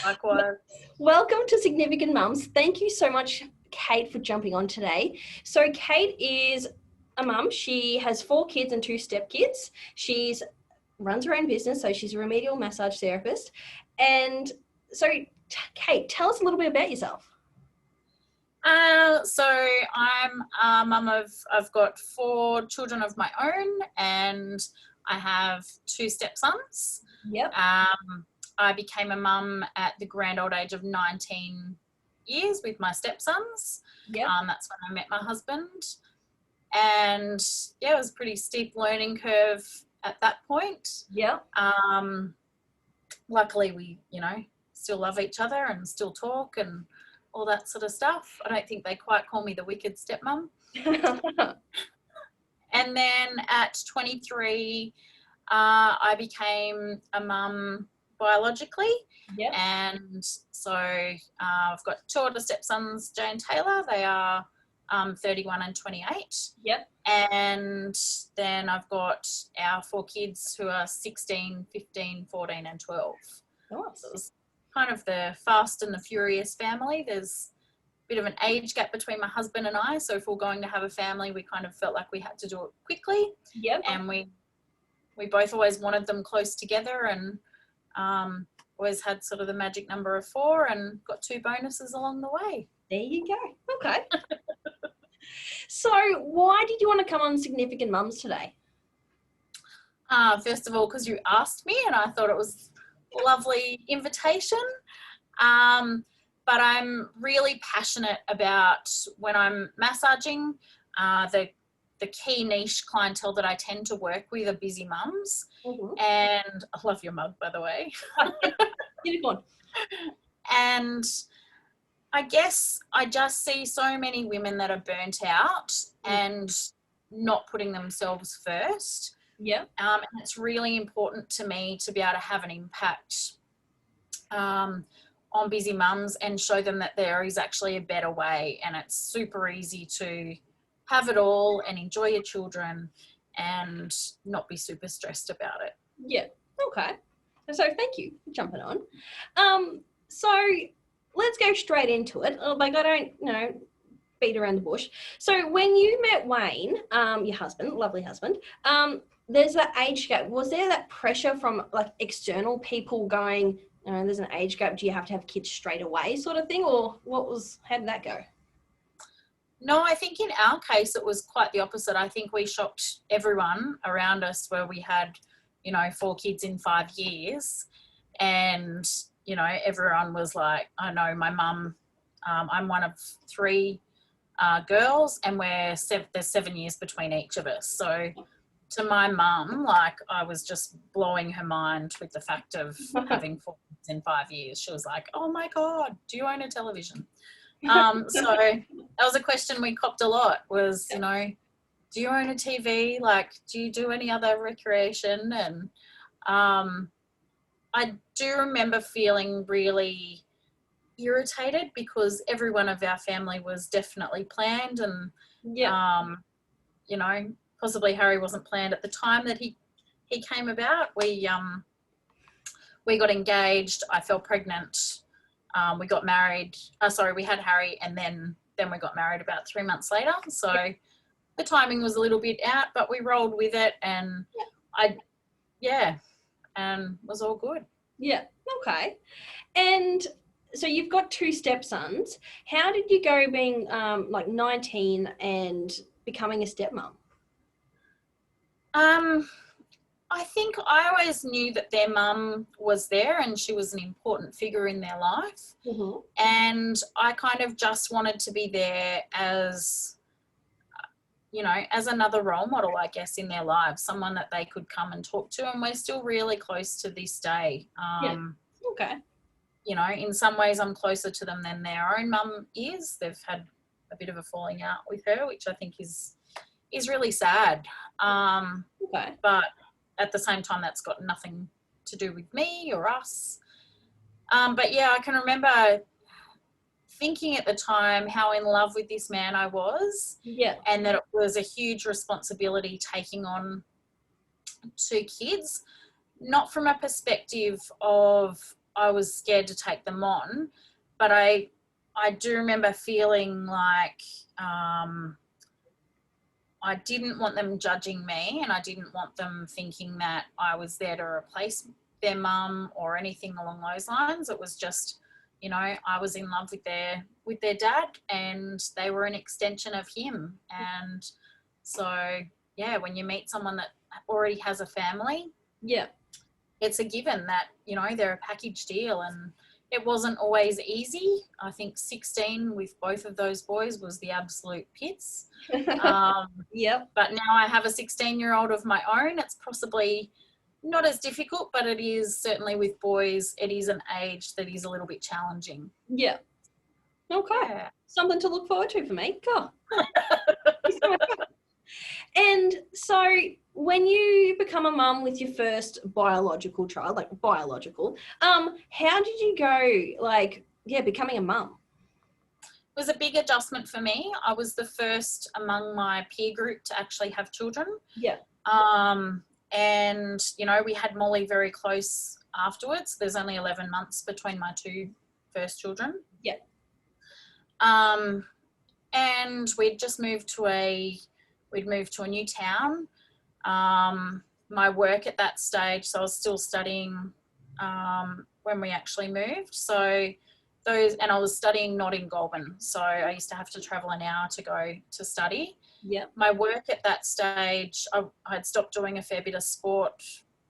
Likewise. Welcome to Significant Mums. Thank you so much, Kate, for jumping on today. So Kate is a mum. She has 4 kids and 2 stepkids. She's runs her own business, so she's a remedial massage therapist. And so, Kate, tell us a little bit about yourself. So I'm a mum I've got 4 children of my own, and I have 2 stepsons. Yep. I became a mum at the grand old age of 19 years with my stepsons. Yep. That's when I met my husband. And yeah, it was a pretty steep learning curve at that point. Yep. Luckily we, still love each other and still talk and all that sort of stuff. I don't think they quite call me the wicked stepmom. And then at 23, I became a mum biologically. Yep. And so I've got 2 older stepsons, Jay and Taylor. They are 31 and 28. Yep. And then I've got our 4 kids who are 16, 15, 14 and 12. Nice. So it was kind of the fast and the furious family. There's a bit of an age gap between my husband and I, so if we're going to have a family, we kind of felt like we had to do it quickly. Yep. And we both always wanted them close together, and always had sort of the magic number of 4 and got 2 bonuses along the way. There you go. Okay. So why did you want to come on Significant Mums today? First of all, because you asked me and I thought it was a lovely invitation. But I'm really passionate about, when I'm massaging, the key niche clientele that I tend to work with are busy mums. Mm-hmm. And I love your mug, by the way. And I guess I just see so many women that are burnt out and not putting themselves first. Yeah. And it's really important to me to be able to have an impact on busy mums and show them that there is actually a better way, and it's super easy to have it all and enjoy your children and not be super stressed about it. Yeah. Okay. So thank you for jumping on. So let's go straight into it. Like, I don't, beat around the bush. So when you met Wayne, your husband, lovely husband, there's that age gap. Was there that pressure from like external people going, there's an age gap, do you have to have kids straight away sort of thing? Or how did that go? No, I think in our case, it was quite the opposite. I think we shocked everyone around us, where we had, 4 kids in 5 years. And, everyone was like, I know my mum, I'm one of 3 girls, and there's 7 years between each of us. So to my mum, like, I was just blowing her mind with the fact of having 4 kids in 5 years. She was like, oh my God, do you own a television? So that was a question we copped a lot, was, do you own a TV? Like, do you do any other recreation? And I do remember feeling really irritated, because every one of our family was definitely planned, and possibly Harry wasn't planned at the time that he came about. We got engaged, I fell pregnant, we got married, we had Harry, and then we got married about 3 months later. So the timing was a little bit out, but we rolled with it, and and was all good. Yeah. Okay. And so you've got 2 stepsons. How did you go being 19 and becoming a stepmom? I think I always knew that their mum was there, and she was an important figure in their life. Mm-hmm. And I kind of just wanted to be there as, as another role model, I guess, in their lives, someone that they could come and talk to. And we're still really close to this day. Okay. In some ways I'm closer to them than their own mum is. They've had a bit of a falling out with her, which I think is really sad. Okay. But at the same time, that's got nothing to do with me or us. But yeah, I can remember thinking at the time how in love with this man I was. Yeah. And that it was a huge responsibility taking on 2 kids, not from a perspective of I was scared to take them on, but I do remember feeling like I didn't want them judging me, and I didn't want them thinking that I was there to replace their mum or anything along those lines. It was just, you know, I was in love with their dad, and they were an extension of him. And so, yeah, when you meet someone that already has a family, Yeah. it's a given that, you know, they're a package deal. And it wasn't always easy. I think 16 with both of those boys was the absolute pits. Yep. But now I have a 16-year-old of my own. It's possibly not as difficult, but it is certainly with boys, it is an age that is a little bit challenging. Yeah. Okay. Yeah. Something to look forward to for me. God. And so when you become a mum with your first biological child, like biological, how did you go, like, becoming a mum? It was a big adjustment for me. I was the first among my peer group to actually have children. Yeah. And, you know, we had Molly very close afterwards. There's only 11 months between my two first children. Yeah. And we'd just moved to a new town. My work at that stage, so I was still studying when we actually moved. So and I was studying not in Goulburn, so I used to have to travel an hour to go to study. Yeah. My work at that stage, I had stopped doing a fair bit of sport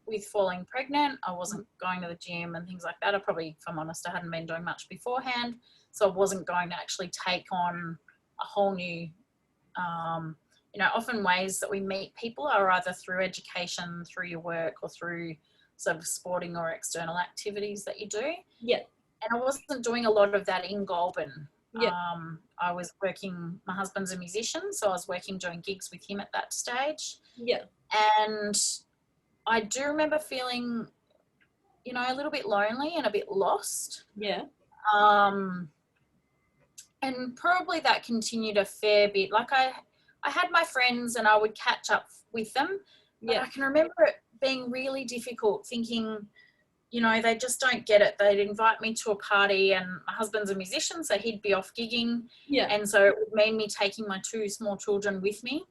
with falling pregnant. I wasn't going to the gym and things like that. I probably, if I'm honest, I hadn't been doing much beforehand, so I wasn't going to actually take on a whole new, you know, often ways that we meet people are either through education, through your work, or through sort of sporting or external activities that you do. Yeah. And I wasn't doing a lot of that in Goulburn. Yeah. I was working, my husband's a musician, so I was working doing gigs with him at that stage. Yeah. And I do remember feeling, you know, a little bit lonely and a bit lost. Yeah. And probably that continued a fair bit. Like I had my friends and I would catch up with them, but I can remember it being really difficult, thinking, you know, they just don't get it. They'd invite me to a party, and my husband's a musician, so he'd be off gigging. Yeah. And so it would mean me taking my two small children with me,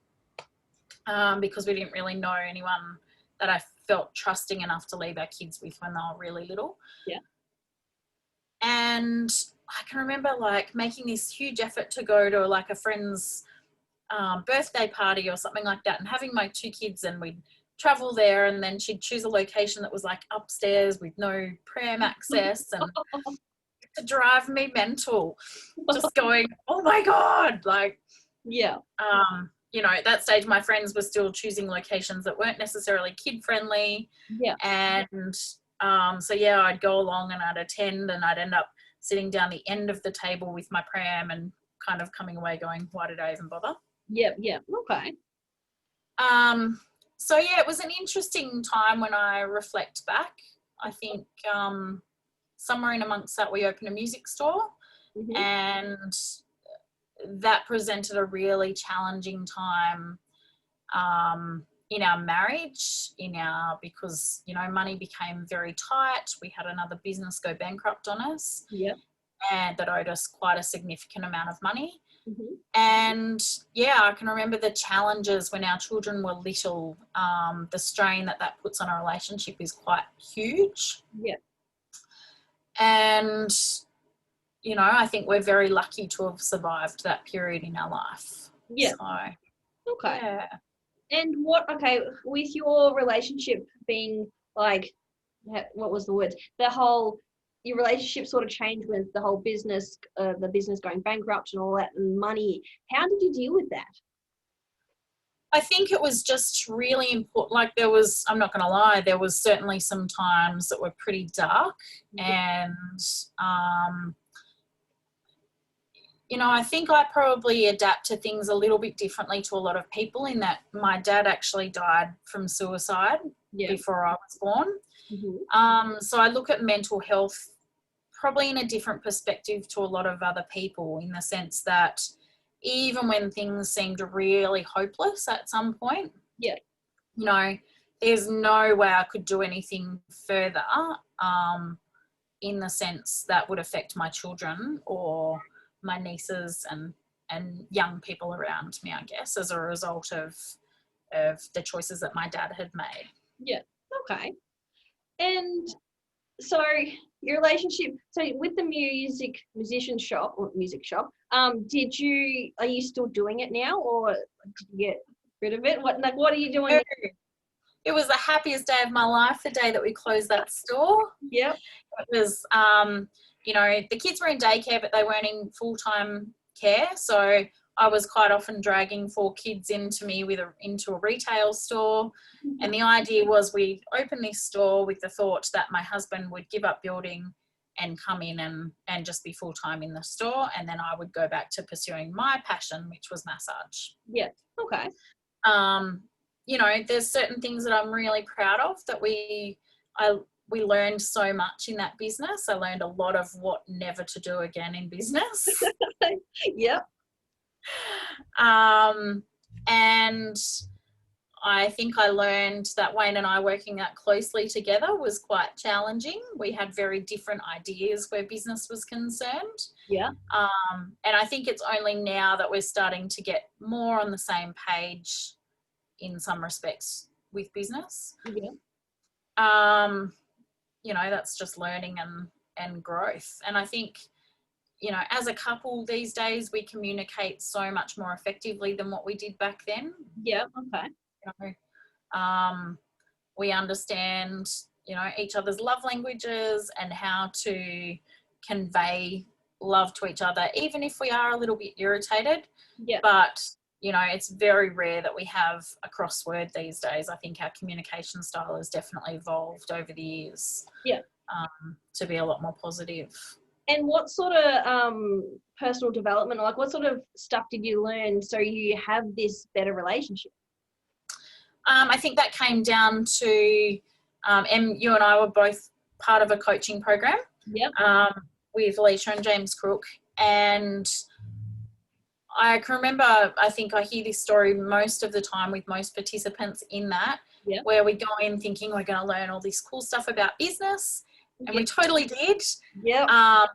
because we didn't really know anyone that I felt trusting enough to leave our kids with when they were really little. Yeah. And I can remember like making this huge effort to go to like a friend's birthday party or something like that, and having my two kids, and we'd travel there, and then she'd choose a location that was like upstairs with no pram access, and to drive me mental, just going, oh my God, like, yeah. You know, at that stage my friends were still choosing locations that weren't necessarily kid friendly. Yeah. And so yeah, I'd go along and I'd attend, and I'd end up sitting down the end of the table with my pram and kind of coming away going, why did I even bother? Yeah. Yeah. Okay. So yeah, it was an interesting time when I reflect back. I think somewhere in amongst that we opened a music store, and that presented a really challenging time in our marriage, because, you know, money became very tight. We had another business go bankrupt on us, and that owed us quite a significant amount of money. And yeah, I can remember the challenges when our children were little. The strain that puts on a relationship is quite huge. Yeah. And, you know, I think we're very lucky to have survived that period in our life. Yeah. So, okay. Yeah. And with your relationship being like, what was the word? Your relationship sort of changed with the whole business, the business going bankrupt and all that, and money. How did you deal with that? I think it was just really important. Like I'm not going to lie, there was certainly some times that were pretty dark. And, you know, I think I probably adapt to things a little bit differently to a lot of people, in that my dad actually died from suicide before I was born. So I look at mental health probably in a different perspective to a lot of other people, in the sense that even when things seemed really hopeless at some point, you know, there's no way I could do anything further in the sense that would affect my children or my nieces and young people around me, I guess, as a result of the choices that my dad had made. Yeah. Okay. And so your relationship, so with the music shop, are you still doing it now, or did you get rid of it? What are you doing now? It was the happiest day of my life, the day that we closed that store. Yep. It was, you know, the kids were in daycare, but they weren't in full-time care. So I was quite often dragging 4 kids into a retail store. And the idea was we'd open this store with the thought that my husband would give up building and come in and just be full-time in the store. And then I would go back to pursuing my passion, which was massage. Yeah. Okay. You know, there's certain things that I'm really proud of that we learned so much in that business. I learned a lot of what never to do again in business. Yep. And I think I learned that Wayne and I working that closely together was quite challenging. We had very different ideas where business was concerned. Yeah. And I think it's only now that we're starting to get more on the same page in some respects with business. Yeah. You know, that's just learning and growth. And I think, you know, as a couple these days, we communicate so much more effectively than what we did back then. Yeah. Okay. You know, we understand, you know, each other's love languages and how to convey love to each other, even if we are a little bit irritated. Yeah. But, you know, it's very rare that we have a crossword these days. I think our communication style has definitely evolved over the years. Yeah. To be a lot more positive. And what sort of personal development, like what sort of stuff did you learn so you have this better relationship? I think that came down to, and you and I were both part of a coaching program. Yep. With Alicia and James Crook. And I can remember, I think I hear this story most of the time with most participants in that, Yep. where we go in thinking we're going to learn all this cool stuff about business, and we totally did. Yeah.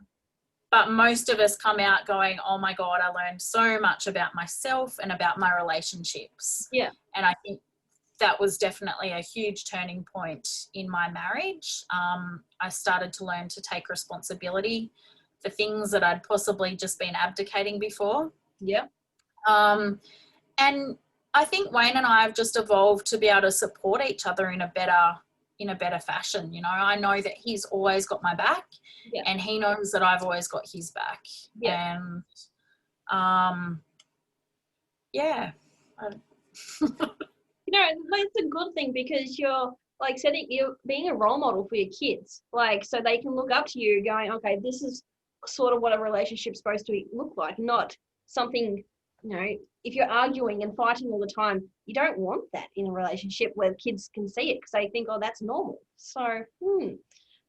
But most of us come out going, oh my God, I learned so much about myself and about my relationships. Yeah. And I think that was definitely a huge turning point in my marriage. I started to learn to take responsibility for things that I'd possibly just been abdicating before. Yeah. And I think Wayne and I have just evolved to be able to support each other in a better fashion. You know, I know that he's always got my back, yeah. and he knows that I've always got his back. Yeah. And yeah. You know, it's a good thing because you're being a role model for your kids, like, so they can look up to you going, okay, this is sort of what a relationship's supposed to look like, not something, you know, if you're arguing and fighting all the time, you don't want that in a relationship where kids can see it because they think, oh, that's normal. So,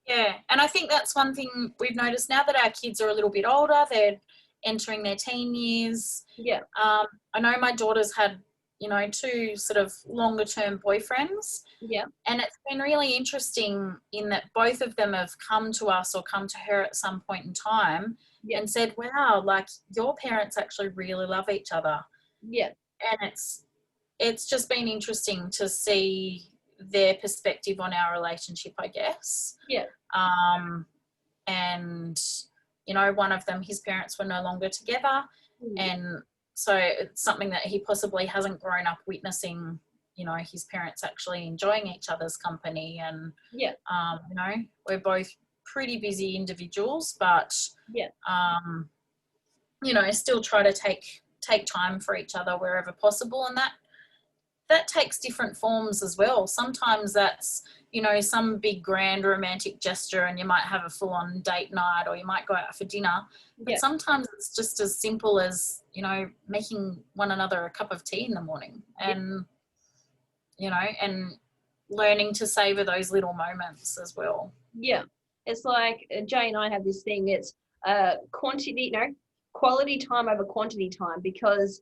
Yeah, and I think that's one thing we've noticed now that our kids are a little bit older, they're entering their teen years. Yeah. I know my daughter's had, you know, 2 sort of longer term boyfriends. Yeah. And it's been really interesting in that both of them have come to us or come to her at some point in time and said, wow, like your parents actually really love each other. Yeah. And it's just been interesting to see their perspective on our relationship, I guess. Yeah. And, you know, one of them, his parents were no longer together. And so it's something that he possibly hasn't grown up witnessing, you know, his parents actually enjoying each other's company. And, you know, we're both pretty busy individuals, but, you know, still try to take time for each other wherever possible. And that takes different forms as well. Sometimes that's, you know, some big grand romantic gesture and you might have a full-on date night or you might go out for dinner. But sometimes it's just as simple as, you know, making one another a cup of tea in the morning and, you know, and learning to savor those little moments as well. Yeah. It's like Jay and I have this thing. It's quantity, you know, quality time over quantity time, because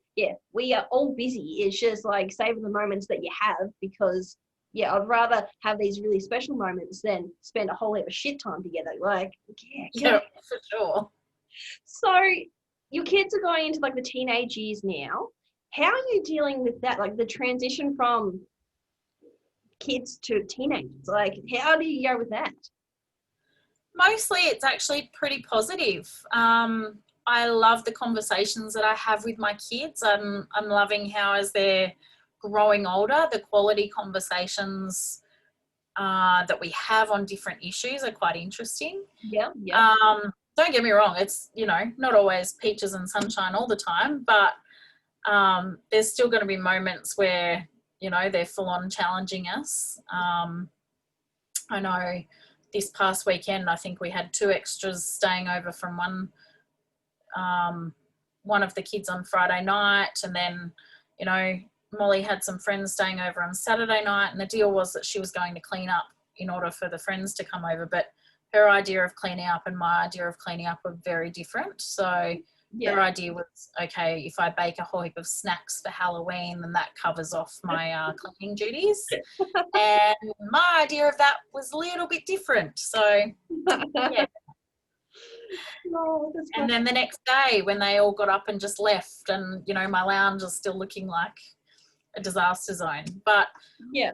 we are all busy. It's just like savor the moments that you have, because Yeah, I'd rather have these really special moments than spend a whole heap of shit time together. Like, yeah, Yeah, for sure. So your kids are going into like the teenage years now. How are you dealing with that? Like the transition from kids to teenagers? Like, how do you go with that? Mostly it's actually pretty positive. I love the conversations that I have with my kids. I'm loving how as they're growing older, the quality conversations that we have on different issues are quite interesting. Yeah, yeah, Don't get me wrong, it's, not always peaches and sunshine all the time, but there's still going to be moments where, they're full on challenging us. I know this past weekend, I think we had 2 extras staying over from one of the kids on Friday night, and then, Molly had some friends staying over on Saturday night, and the deal was that she was going to clean up in order for the friends to come over, but her idea of cleaning up and my idea of cleaning up were very different. So her idea was, okay, if I bake a whole heap of snacks for Halloween, then that covers off my cleaning duties. And my idea of that was a little bit different. So, yeah. Oh, And then the next day when they all got up and just left, and, my lounge is still looking like a disaster zone. But yeah,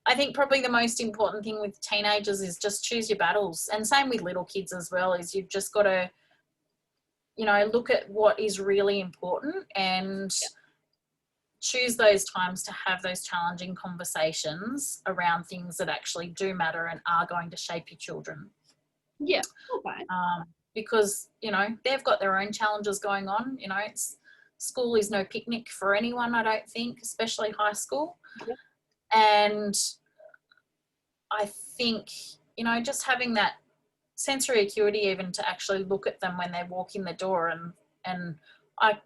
I think probably the most important thing with teenagers is just choose your battles. And same with little kids as well, is you've just got to, look at what is really important and choose those times to have those challenging conversations around things that actually do matter and are going to shape your children. Yeah, okay. Because, they've got their own challenges going on. School is no picnic for anyone, I don't think, especially high school. Yeah. And I think, just having that sensory acuity even to actually look at them when they walk in the door, and I,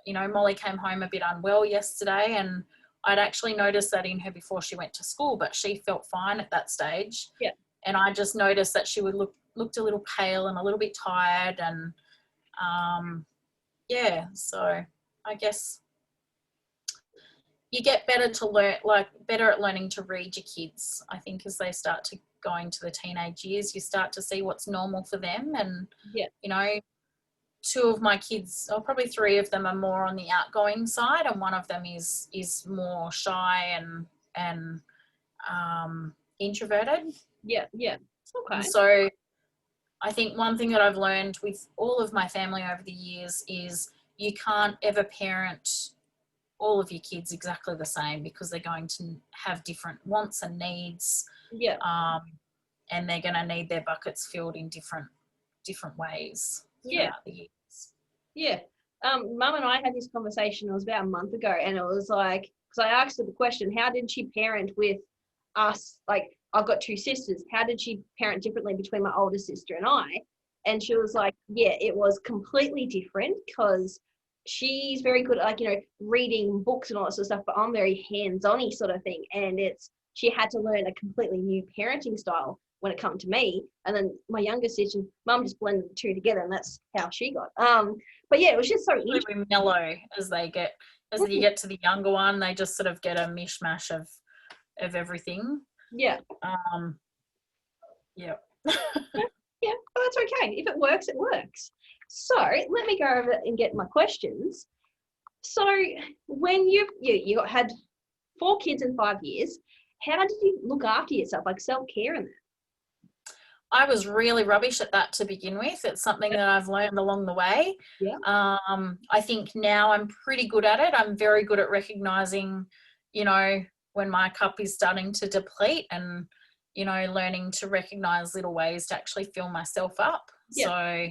Molly came home a bit unwell yesterday, and I'd actually noticed that in her before she went to school, but she felt fine at that stage. Yeah. And I just noticed that she looked a little pale and a little bit tired, and so I guess you get better at learning to read your kids. I think as they start to go into the teenage years, you start to see what's normal for them. And, 2 of my kids, or probably 3 of them, are more on the outgoing side, and one of them is more shy and introverted. Yeah. Okay. So I think one thing that I've learned with all of my family over the years is you can't ever parent all of your kids exactly the same, because they're going to have different wants and needs. Yeah. And they're going to need their buckets filled in different ways throughout the years. Yeah. Mum and I had this conversation, it was about a month ago, and it was like, because I asked her the question, how did she parent with us? Like, I've got 2 sisters. How did she parent differently between my older sister and I? And she was like, yeah, it was completely different, because she's very good at, like, reading books and all that sort of stuff, but I'm very hands-on-y sort of thing. And she had to learn a completely new parenting style when it come to me. And then my younger sister, Mum just blended the 2 together, and that's how she got. But yeah, it was just so interesting. Really mellow as you get to the younger one, they just sort of get a mishmash of everything. Yeah. Yeah. Yeah, but that's okay. If it works, it works. So let me go over and get my questions. So when you had 4 kids in 5 years, how did you look after yourself, like self-care and that? I was really rubbish at that to begin with. It's something that I've learned along the way. Yeah. I think now I'm pretty good at it. I'm very good at recognizing, when my cup is starting to deplete, and, learning to recognize little ways to actually fill myself up. Yeah. So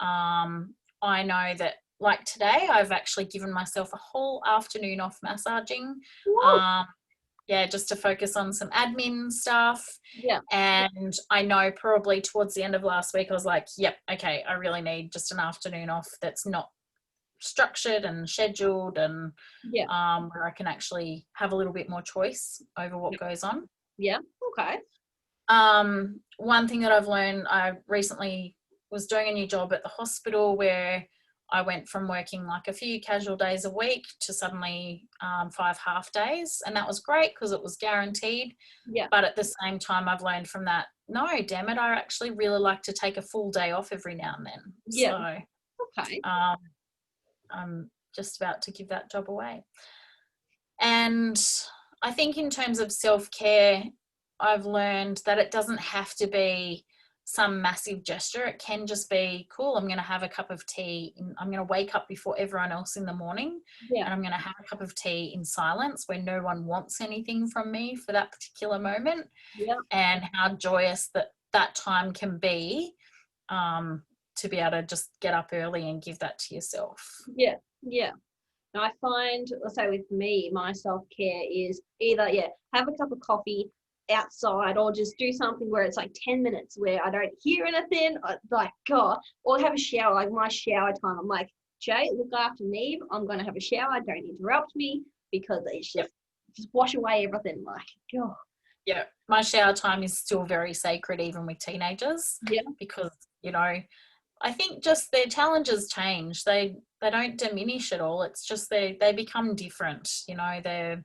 I know that, like today, I've actually given myself a whole afternoon off massaging. Just to focus on some admin stuff. Yeah. And I know probably towards the end of last week, I was like, yep, okay, I really need just an afternoon off that's not structured and scheduled, and where I can actually have a little bit more choice over what goes on. Yeah. Okay. One thing that I've learned, I recently was doing a new job at the hospital where I went from working like a few casual days a week to suddenly 5 half days. And that was great because it was guaranteed. Yeah. But at the same time, I've learned from that, no, damn it, I actually really like to take a full day off every now and then. Yeah. So Okay. I'm just about to give that job away. And I think in terms of self-care, I've learned that it doesn't have to be some massive gesture. It can just be, cool, I'm going to have a cup of tea. I'm going to wake up before everyone else in the morning, Yeah. and I'm going to have a cup of tea in silence where no one wants anything from me for that particular moment. Yeah. And how joyous that time can be, to be able to just get up early and give that to yourself. Yeah. Yeah. And I find, let's say with me, my self-care is either, have a cup of coffee outside, or just do something where it's like 10 minutes where I don't hear anything, like, God, or have a shower. Like my shower time, I'm like, Jay, look after Neve. I'm going to have a shower. Don't interrupt me, because it's just wash away everything. Like, God. Yeah, my shower time is still very sacred, even with teenagers. Yeah. Because, you know, I think just their challenges change. They don't diminish at all. It's just they become different. You know, they're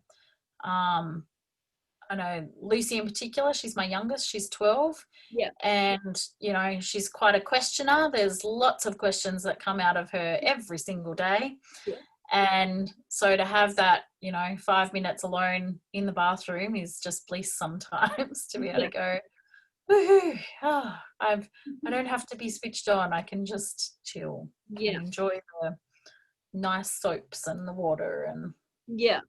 I know Lucy in particular, she's my youngest, she's 12. Yeah. And, you know, she's quite a questioner. There's lots of questions that come out of her every single day. Yeah. And so to have that, you know, 5 minutes alone in the bathroom is just bliss sometimes, to be able to go, woohoo, I don't have to be switched on. I can just chill and enjoy the nice soaps and the water. And yeah.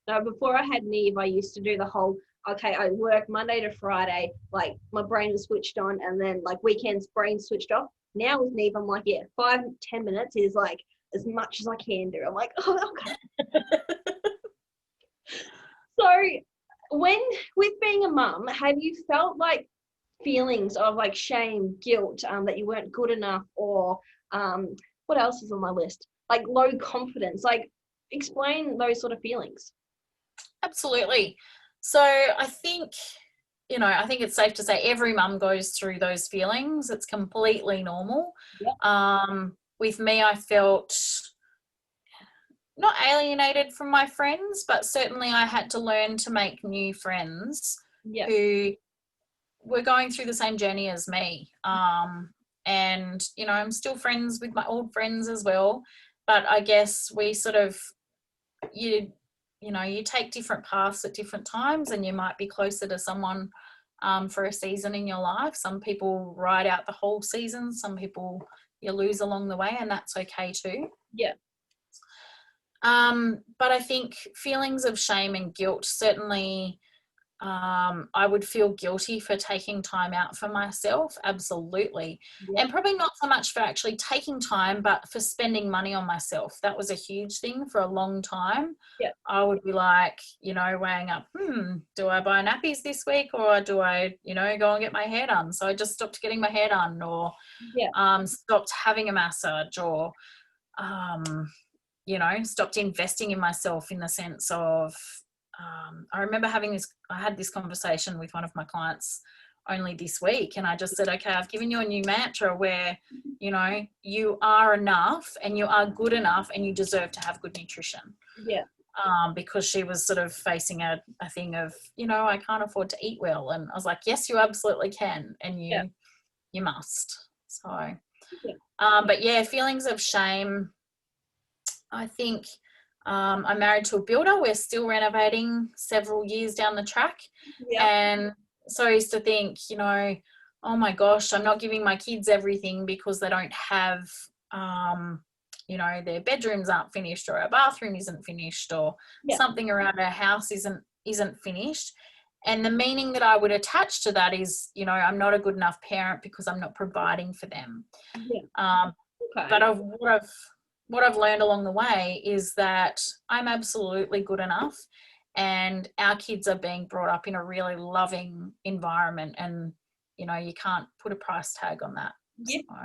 Now, before I had Neve, I used to do the whole, okay, I work Monday to Friday, like my brain was switched on, and then like weekends, brain switched off. Now with Neve, I'm like, 5-10 minutes is like as much as I can do. I'm like, oh, okay. So with being a mum, have you felt like feelings of like shame, guilt, that you weren't good enough, or what else is on my list? Like low confidence, like explain those sort of feelings. Absolutely. So I think, you know, I think it's safe to say every mum goes through those feelings. It's completely normal. Yep. With me, I felt not alienated from my friends, but certainly I had to learn to make new friends who were going through the same journey as me. And, you know, I'm still friends with my old friends as well. But I guess we sort of, you know, you take different paths at different times, and you might be closer to someone for a season in your life. Some people ride out the whole season. Some people you lose along the way, and that's okay too. Yeah. But I think feelings of shame and guilt, certainly I would feel guilty for taking time out for myself, absolutely. Yeah. And probably not so much for actually taking time, but for spending money on myself. That was a huge thing for a long time. Yeah. I would be like, you know, weighing up, do I buy nappies this week, or do I, you know, go and get my hair done? So I just stopped getting my hair done, or stopped having a massage, or you know, stopped investing in myself in the sense of, I remember I had this conversation with one of my clients only this week, and I just said, okay, I've given you a new mantra where, you know, you are enough and you are good enough and you deserve to have good nutrition. Yeah. Because she was sort of facing a thing of, you know, I can't afford to eat well. And I was like, yes, you absolutely can. And you must. So, but yeah, feelings of shame, I think, I'm married to a builder. We're still renovating several years down the track. Yeah. And so I used to think, you know, oh my gosh, I'm not giving my kids everything because they don't have, you know, their bedrooms aren't finished, or our bathroom isn't finished, or something around our house isn't finished. And the meaning that I would attach to that is, you know, I'm not a good enough parent because I'm not providing for them. Yeah. But what I've learned along the way is that I'm absolutely good enough, and our kids are being brought up in a really loving environment, and, you know, you can't put a price tag on that. Yeah, so.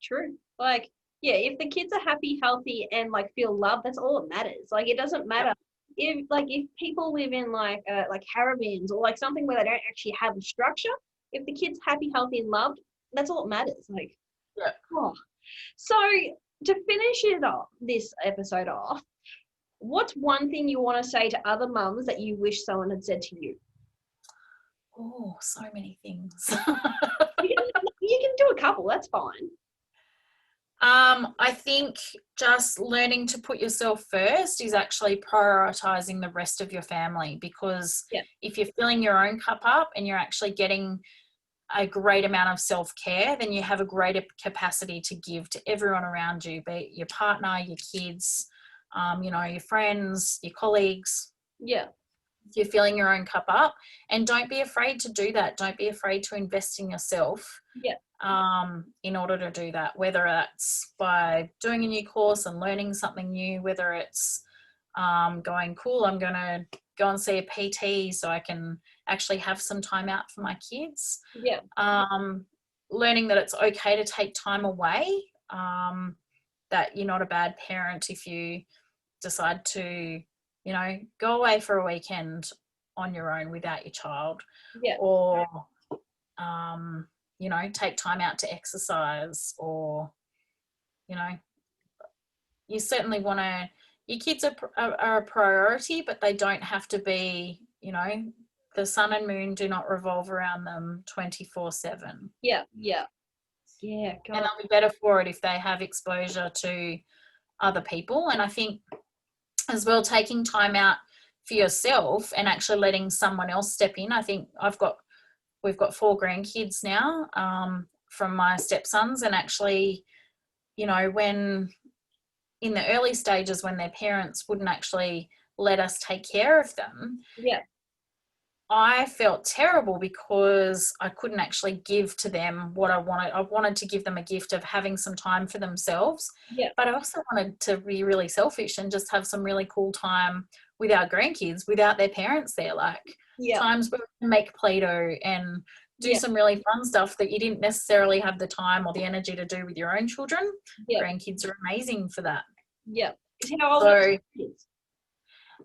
True. Like, if the kids are happy, healthy, and like feel loved, that's all that matters. Like, it doesn't matter if people live in like caravans or like something where they don't actually have a structure. If the kid's happy, healthy, and loved, that's all that matters. Like, So to finish it off, this episode off, what's one thing you want to say to other mums that you wish someone had said to you? Oh, so many things. You can do a couple, that's fine. I think just learning to put yourself first is actually prioritizing the rest of your family, because if you're filling your own cup up and you're actually getting a great amount of self-care, then you have a greater capacity to give to everyone around you, be it your partner, your kids, your friends, your colleagues. Yeah. You're filling your own cup up, and don't be afraid to do that. Don't be afraid to invest in yourself. In order to do that, whether that's by doing a new course and learning something new, whether it's going, cool, I'm going to go and see a PT so I can actually have some time out for my kids. Learning that it's okay to take time away, that you're not a bad parent if you decide to go away for a weekend on your own without your child, or take time out to exercise, or you certainly want to, your kids are a priority, but they don't have to be, the sun and moon do not revolve around them 24/7. God. And they'll be better for it if they have exposure to other people. And I think as well, taking time out for yourself and actually letting someone else step in. I think we've got 4 grandkids now from my stepsons, and actually, when in the early stages when their parents wouldn't actually let us take care of them, I felt terrible because I couldn't actually give to them what I wanted. I wanted to give them a gift of having some time for themselves, but I also wanted to be really selfish and just have some really cool time with our grandkids without their parents there. Like times where we can make Play-Doh and do some really fun stuff that you didn't necessarily have the time or the energy to do with your own children. Grandkids are amazing for that. How old are the kids?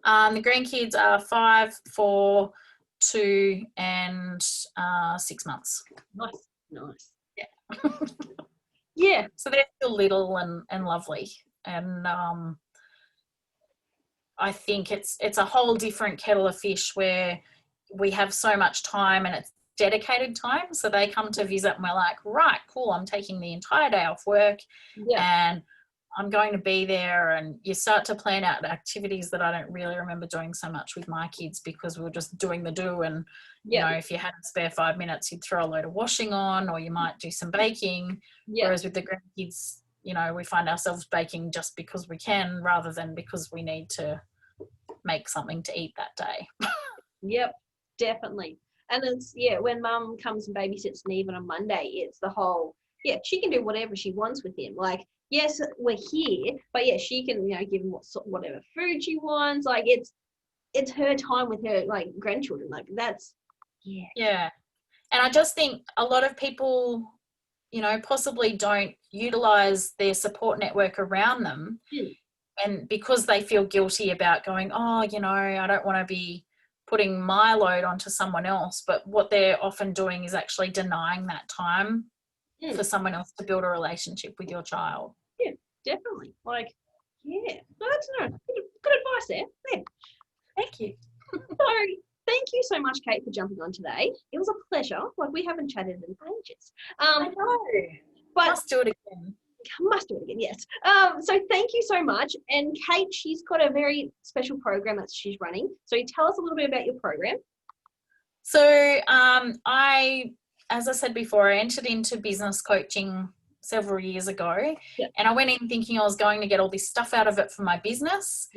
The grandkids are 5, 4, 2 and 6 months. Nice. So they're still little and lovely, and I think it's a whole different kettle of fish where we have so much time and it's dedicated time. So they come to visit and we're like, right, cool, I'm taking the entire day off work and I'm going to be there, and you start to plan out activities that I don't really remember doing so much with my kids because we were just doing the do. And, if you had a spare 5 minutes, you'd throw a load of washing on, or you might do some baking. Whereas with the grandkids, we find ourselves baking just because we can rather than because we need to make something to eat that day. Definitely. And it's, when mum comes and babysits Neve on a Monday, it's the whole, she can do whatever she wants with him. Like, yes, we're here, but she can, give him whatever food she wants. Like, it's her time with her, like, grandchildren. Like, that's, And I just think a lot of people, possibly don't utilize their support network around them. And because they feel guilty about going, I don't want to be putting my load onto someone else. But what they're often doing is actually denying that time for someone else to build a relationship with your child. Definitely. Like, that's good advice there. Thank you. So, thank you so much, Kate, for jumping on today. It was a pleasure. Like, we haven't chatted in ages. I know. But must do it again. Yes. So thank you so much. And Kate, she's got a very special program that she's running. So tell us a little bit about your program. So as I said before, I entered into business coaching several years ago, and I went in thinking I was going to get all this stuff out of it for my business.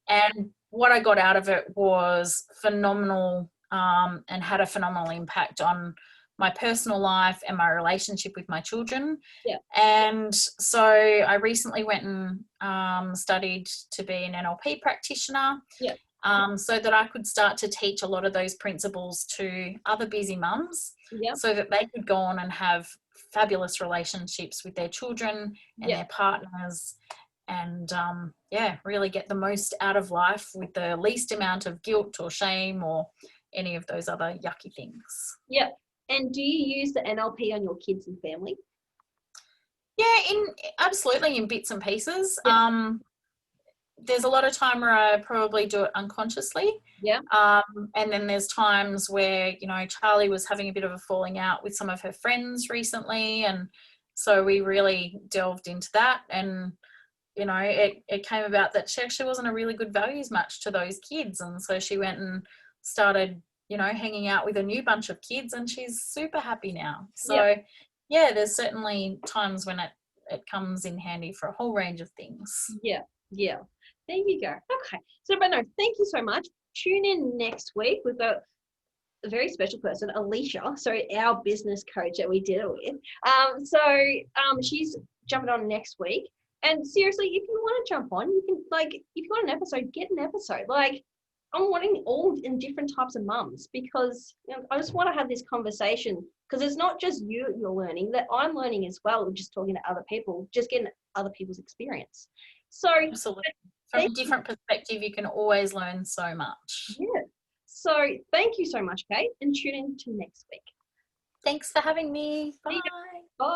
And what I got out of it was phenomenal, and had a phenomenal impact on my personal life and my relationship with my children. And so I recently went and studied to be an NLP practitioner, so that I could start to teach a lot of those principles to other busy mums, so that they could go on and have fabulous relationships with their children and their partners, and really get the most out of life with the least amount of guilt or shame or any of those other yucky things. And do you use the NLP on your kids and family? Yeah, absolutely in bits and pieces. Yeah. There's a lot of time where I probably do it unconsciously. Yeah. And then there's times where, you know, Charlie was having a bit of a falling out with some of her friends recently. And so we really delved into that. And, you know, it came about that she actually wasn't a really good values match to those kids. And so she went and started, you know, hanging out with a new bunch of kids, and she's super happy now. So, yeah, there's certainly times when it comes in handy for a whole range of things. Yeah. Yeah. There you go. Okay. So, but no, thank you so much. Tune in next week. We've got a very special person, Alicia. So our business coach that we deal with. She's jumping on next week. And seriously, if you want to jump on, you can, like, if you want an episode, get an episode. Like, I'm wanting all in different types of mums, because, you know, I just want to have this conversation, because it's not just you're learning, that I'm learning as well. We're just talking to other people, just getting other people's experience. So Absolutely. From a different perspective, you can always learn so much. yeah. So thank you so much, Kate, and tune in to next week. Thanks for having me. Bye. Bye.